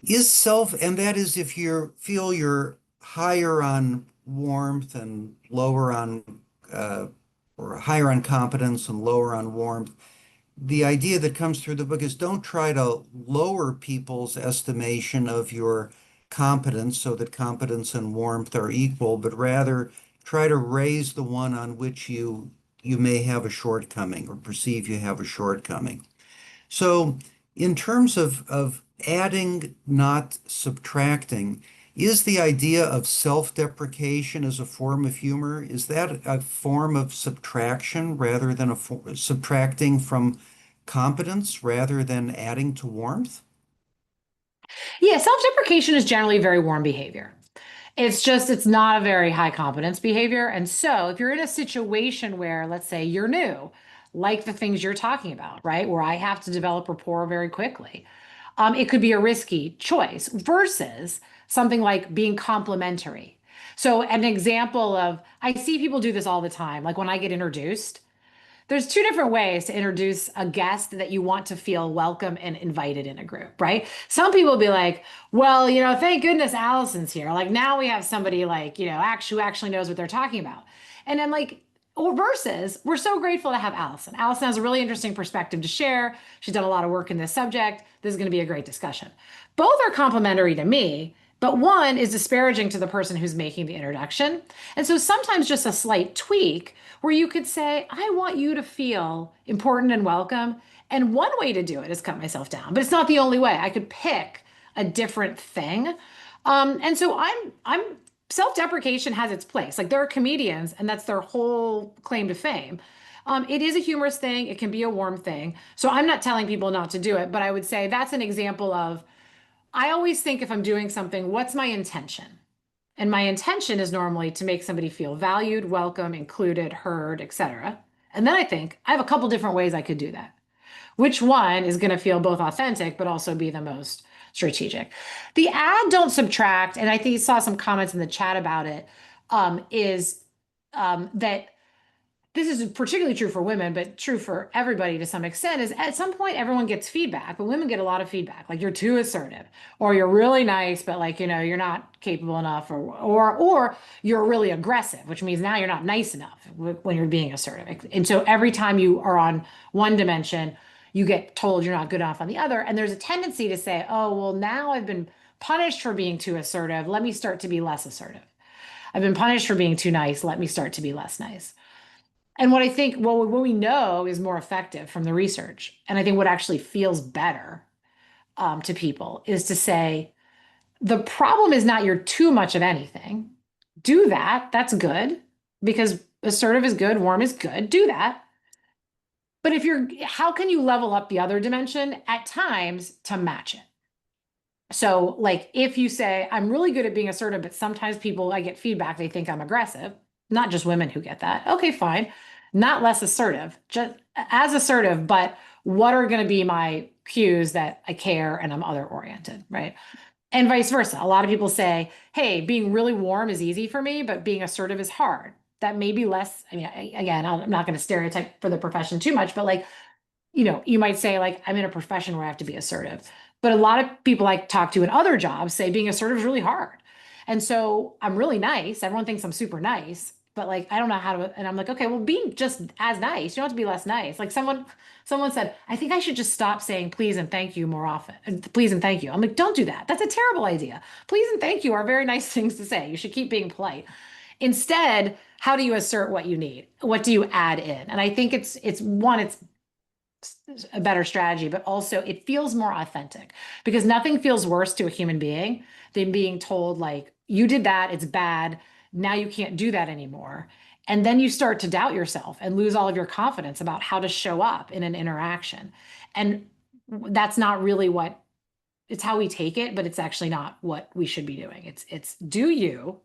And that is if you feel you're higher on warmth and lower on, or higher on competence and lower on warmth, the idea that comes through the book is don't try to lower people's estimation of your competence so that competence and warmth are equal, but rather try to raise the one on which you may have a shortcoming or perceive you have a shortcoming. So in terms of adding, not subtracting, is the idea of self-deprecation as a form of humor, is that a form of subtraction rather than subtracting from competence rather than adding to warmth? Yeah, self-deprecation is generally very warm behavior. It's not a very high competence behavior. And so if you're in a situation where, let's say you're new, like the things you're talking about, right? Where I have to develop rapport very quickly. It could be a risky choice versus something like being complimentary. So an example of, I see people do this all the time. Like when I get introduced, there's two different ways to introduce a guest that you want to feel welcome and invited in a group, right? Some people will be like, well, thank goodness Allison's here. Like now we have somebody like, who actually knows what they're talking about. And I'm like, or versus, we're so grateful to have Allison. Allison has a really interesting perspective to share. She's done a lot of work in this subject. This is going to be a great discussion. Both are complimentary to me, but one is disparaging to the person who's making the introduction. And so sometimes just a slight tweak where you could say, I want you to feel important and welcome. And one way to do it is cut myself down, but it's not the only way. I could pick a different thing. And so I'm self-deprecation has its place. Like there are comedians and that's their whole claim to fame. It is a humorous thing. It can be a warm thing. So I'm not telling people not to do it, but I would say that's an example of, I always think if I'm doing something, what's my intention? And my intention is normally to make somebody feel valued, welcome, included, heard, etc. And then I think I have a couple different ways I could do that. Which one is going to feel both authentic, but also be the most strategic? The add, don't subtract, and I think you saw some comments in the chat about it, is that this is particularly true for women, but true for everybody to some extent, is at some point everyone gets feedback, but women get a lot of feedback. Like you're too assertive, or you're really nice, but like, you're not capable enough, or you're really aggressive, which means now you're not nice enough when you're being assertive. And so every time you are on one dimension, you get told you're not good enough on the other. And there's a tendency to say, oh, well, now I've been punished for being too assertive. Let me start to be less assertive. I've been punished for being too nice. Let me start to be less nice. And what I think, well, what we know is more effective from the research, and I think what actually feels better to people is to say, the problem is not you're too much of anything. Do that. That's good because assertive is good, warm is good. Do that. But how can you level up the other dimension at times to match it? So like if you say, I'm really good at being assertive, but sometimes I get feedback, they think I'm aggressive, not just women who get that. Okay, fine. Not less assertive, just as assertive, but what are going to be my cues that I care and I'm other oriented, right? And vice versa. A lot of people say, hey, being really warm is easy for me, but being assertive is hard. That may be less, again, I'm not going to stereotype for the profession too much, but like, you might say like, I'm in a profession where I have to be assertive. But a lot of people I talk to in other jobs say being assertive is really hard. And so I'm really nice. Everyone thinks I'm super nice, but like, I don't know how to, and I'm like, okay, well, be just as nice. You don't have to be less nice. Like someone said, I think I should just stop saying please and thank you more often. Please and thank you. I'm like, don't do that. That's a terrible idea. Please and thank you are very nice things to say. You should keep being polite. Instead, how do you assert what you need? What do you add in? And I think it's a better strategy, but also it feels more authentic because nothing feels worse to a human being than being told like, you did that, it's bad. Now you can't do that anymore. And then you start to doubt yourself and lose all of your confidence about how to show up in an interaction. And that's not really what it's how we take it, but it's actually not what we should be doing. It's do you,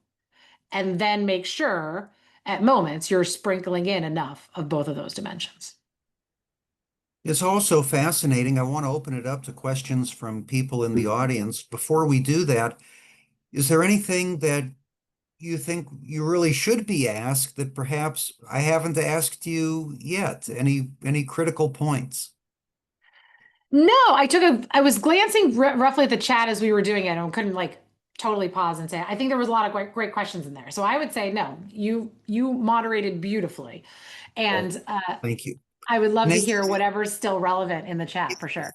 and then make sure at moments you're sprinkling in enough of both of those dimensions. It's also fascinating. I want to open it up to questions from people in the audience. Before we do that, is there anything that you think you really should be asked that perhaps I haven't asked you yet? Any critical points? No, I was glancing roughly at the chat as we were doing it and couldn't like totally pause and say, I think there was a lot of great questions in there. So I would say, no, you moderated beautifully. And Thank you. I would love to Nate, hear whatever's still relevant in the chat for sure.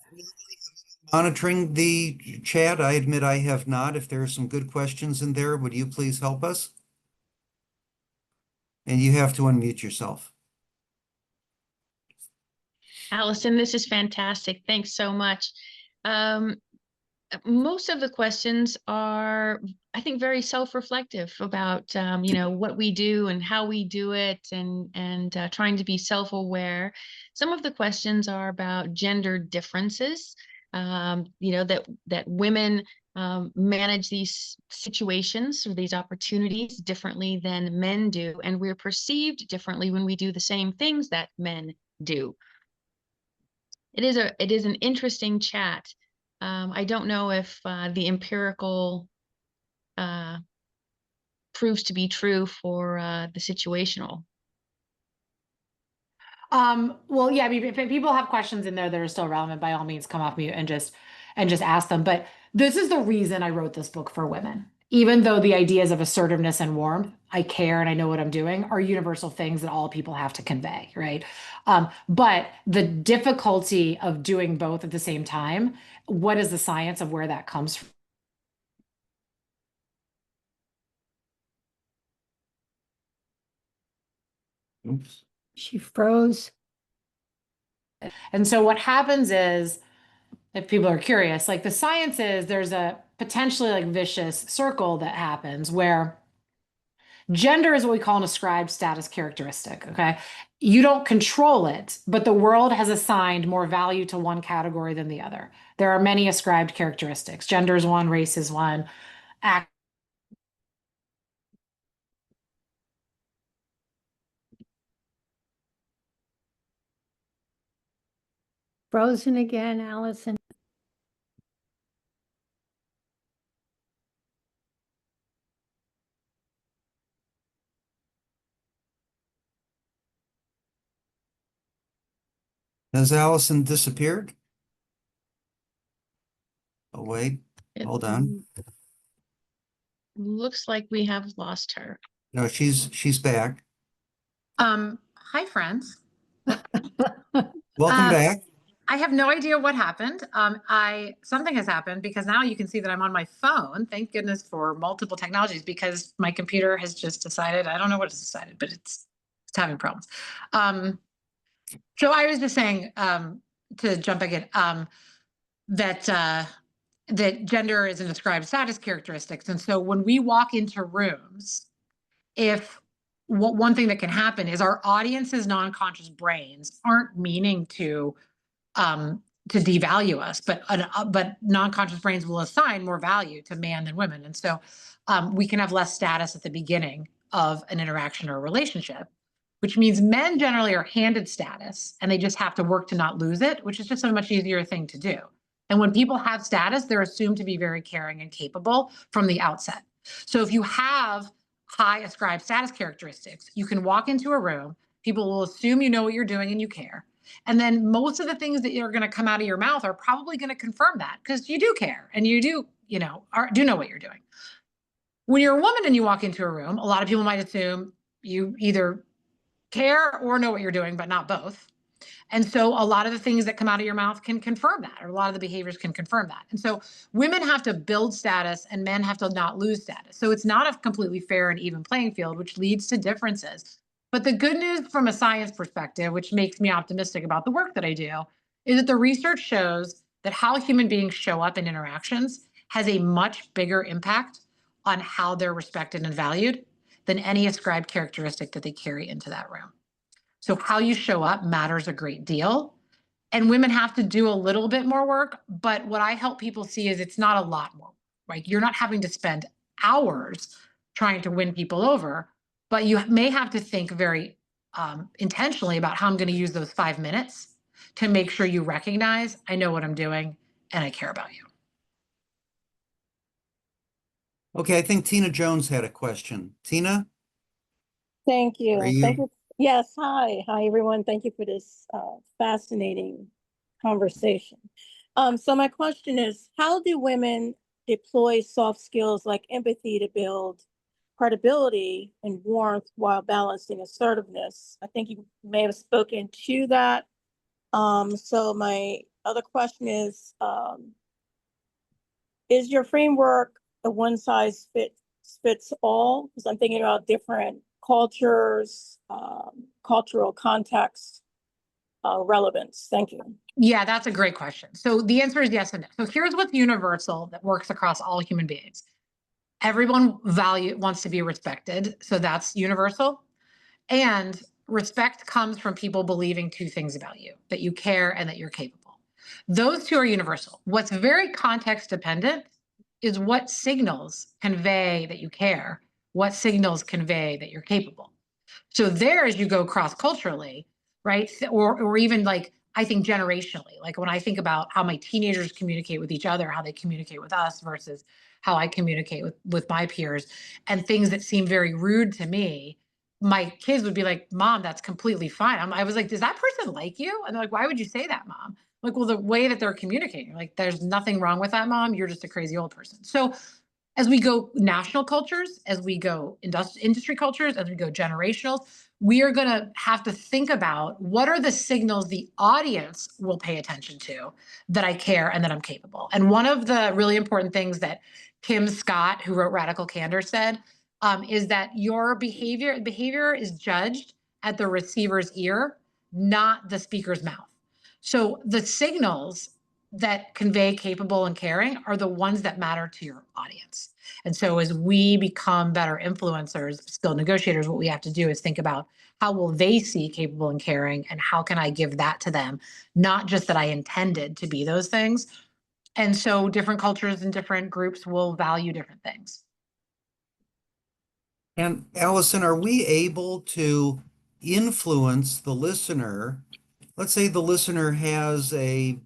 monitoring the chat. I admit I have not. If there are some good questions in there, would you please help us? And you have to unmute yourself. Alison, this is fantastic. Thanks so much. Most of the questions are, I think, very self-reflective about, what we do and how we do it, and trying to be self-aware. Some of the questions are about gender differences, that women manage these situations or these opportunities differently than men do, and we're perceived differently when we do the same things that men do. It is an interesting chat. I don't know if the empirical proves to be true for the situational. Well, yeah, I mean, if people have questions in there that are still relevant, by all means, come off mute and just ask them. But this is the reason I wrote this book for women. Even though the ideas of assertiveness and warmth, I care and I know what I'm doing, are universal things that all people have to convey, right? But the difficulty of doing both at the same time, what is the science of where that comes from? Oops. She froze. And so what happens is, if people are curious, like the science is there's a potentially like vicious circle that happens where gender is what we call an ascribed status characteristic. Okay. You don't control it, but the world has assigned more value to one category than the other. There are many ascribed characteristics. Gender is one, race is one, act. Frozen again, Alison. Has Alison disappeared? Oh, wait, It hold on. looks like we have lost her. No, she's back. Hi, friends. Welcome back. I have no idea what happened. Something has happened because now you can see that I'm on my phone. Thank goodness for multiple technologies, because my computer has just decided, I don't know what it's decided, but it's having problems. So I was just saying, to jump back in, that gender is an ascribed status characteristics. And so when we walk into rooms, one thing that can happen is our audience's non-conscious brains aren't meaning to devalue us, but non-conscious brains will assign more value to man than women. And so we can have less status at the beginning of an interaction or a relationship, which means men generally are handed status and they just have to work to not lose it, which is just a much easier thing to do. And when people have status, they're assumed to be very caring and capable from the outset. So if you have high ascribed status characteristics, you can walk into a room, people will assume you know what you're doing and you care. And then most of the things that are going to come out of your mouth are probably going to confirm that, because you do care and you do, do know what you're doing. When you're a woman and you walk into a room, a lot of people might assume You either care or know what you're doing, but not both. And so a lot of the things that come out of your mouth can confirm that, or a lot of the behaviors can confirm that. And so women have to build status and men have to not lose status. So it's not a completely fair and even playing field, which leads to differences. But the good news from a science perspective, which makes me optimistic about the work that I do, is that the research shows that how human beings show up in interactions has a much bigger impact on how they're respected and valued than any ascribed characteristic that they carry into that room. So how you show up matters a great deal. And women have to do a little bit more work. But what I help people see is it's not a lot more, right? You're not having to spend hours trying to win people over, but you may have to think very intentionally about how I'm going to use those 5 minutes to make sure you recognize I know what I'm doing and I care about you. Okay, I think Tina Jones had a question. Tina? Thank you. Are you- Thank you. Yes. Hi. Hi, everyone. Thank you for this fascinating conversation. So my question is, how do women deploy soft skills like empathy to build credibility and warmth while balancing assertiveness? I think you may have spoken to that. So my other question is your framework a one-size-fits all? Because I'm thinking about different cultures, cultural context, relevance. Thank you. Yeah, that's a great question. So the answer is yes and no. So here's what's universal that works across all human beings. Everyone wants to be respected. So that's universal. And respect comes from people believing 2 things about you, that you care and that you're capable. Those 2 are universal. What's very context dependent is what signals convey that you care, what signals convey that you're capable. So there, as you go cross-culturally, right? Or even like, I think generationally, like when I think about how my teenagers communicate with each other, how they communicate with us versus how I communicate with my peers, and things that seem very rude to me, my kids would be like, Mom, that's completely fine. I was like, does that person like you? And they're like, why would you say that, Mom? I'm like, well, the way that they're communicating, like, there's nothing wrong with that, Mom. You're just a crazy old person. So as we go national cultures, as we go industry cultures, as we go generational, we are going to have to think about what are the signals the audience will pay attention to that I care and that I'm capable. And one of the really important things that Kim Scott, who wrote Radical Candor, said is that your behavior is judged at the receiver's ear, not the speaker's mouth. So the signals that convey capable and caring are the ones that matter to your audience. And so as we become better influencers, skilled negotiators, what we have to do is think about how will they see capable and caring, and how can I give that to them? Not just that I intended to be those things. And so different cultures and different groups will value different things. And Alison, are we able to influence the listener? Let's say the listener has a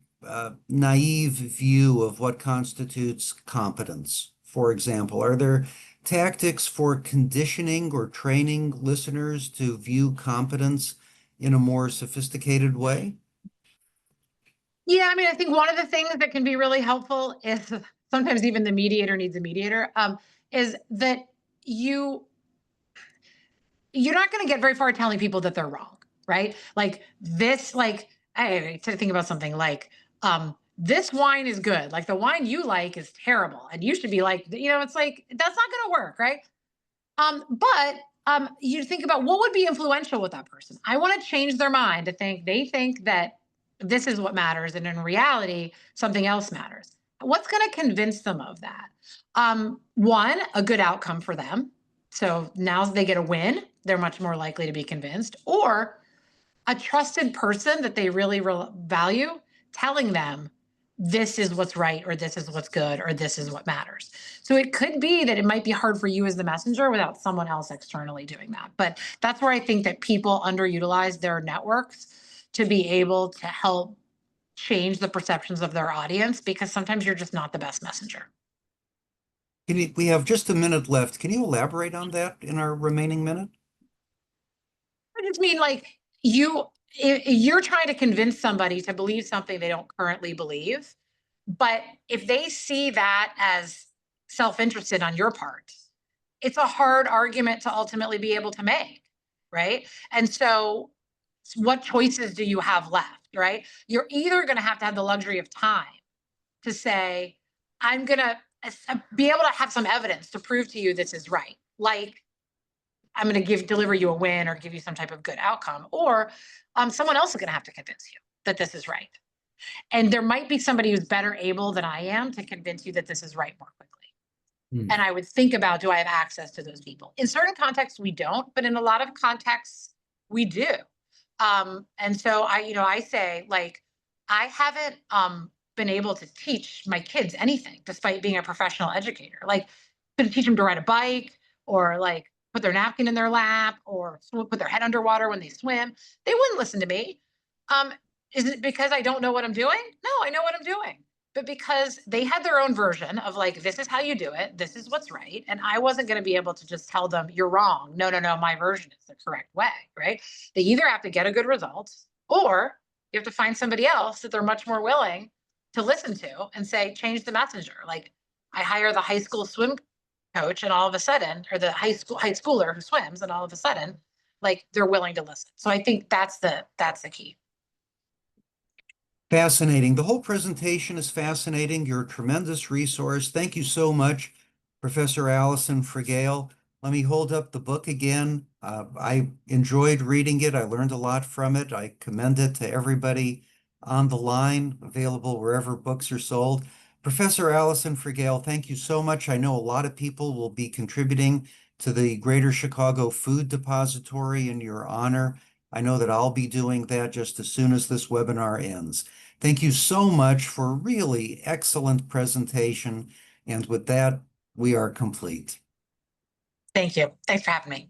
naive view of what constitutes competence, for example. Are there tactics for conditioning or training listeners to view competence in a more sophisticated way? Yeah, I mean, I think one of the things that can be really helpful is sometimes even the mediator needs a mediator, is that you're not going to get very far telling people that they're wrong, right? Like this, like, I to think about something like, this wine is good. Like the wine you like is terrible. And you should be like, it's like, that's not going to work, right? But you think about what would be influential with that person. I want to change their mind to think they think that this is what matters. And in reality, something else matters. What's going to convince them of that? One, a good outcome for them. So now they get a win. They're much more likely to be convinced. Or a trusted person that they really value telling them this is what's right, or this is what's good, or this is what matters. So it could be that it might be hard for you as the messenger without someone else externally doing that. But that's where I think that people underutilize their networks to be able to help change the perceptions of their audience, because sometimes you're just not the best messenger. We have just a minute left. Can you elaborate on that in our remaining minute? I just mean, like, you're trying to convince somebody to believe something they don't currently believe. But if they see that as self-interested on your part, it's a hard argument to ultimately be able to make. right? And so what choices do you have left, right? You're either going to have the luxury of time to say, I'm going to be able to have some evidence to prove to you this is right. Like, I'm going to deliver you a win or give you some type of good outcome, or someone else is going to have to convince you that this is right. And there might be somebody who's better able than I am to convince you that this is right more quickly. And I would think about, do I have access to those people? In certain contexts, we don't, but in a lot of contexts, we do. And so I say, like, I haven't been able to teach my kids anything despite being a professional educator. Like, couldn't teach them to ride a bike, or like put their napkin in their lap, or put their head underwater when they swim. They wouldn't listen to me. Is it because I don't know what I'm doing? No, I know what I'm doing. But because they had their own version of, like, this is how you do it, this is what's right. And I wasn't going to be able to just tell them, you're wrong. No, my version is the correct way, right? They either have to get a good result, or you have to find somebody else that they're much more willing to listen to and say, change the messenger. Like, I hire the high school swim coach, and all of a sudden, or the high schooler who swims, and all of a sudden, like, they're willing to listen. So I think that's the key. Fascinating. The whole presentation is fascinating. You're a tremendous resource. Thank you so much, Professor Alison Fragale. Let me hold up the book again. I enjoyed reading it. I learned a lot from it. I commend it to everybody on the line, available wherever books are sold. Professor Alison Fragale, thank you so much. I know a lot of people will be contributing to the Greater Chicago Food Depository in your honor. I know that I'll be doing that just as soon as this webinar ends. Thank you so much for a really excellent presentation. And with that, we are complete. Thank you. Thanks for having me.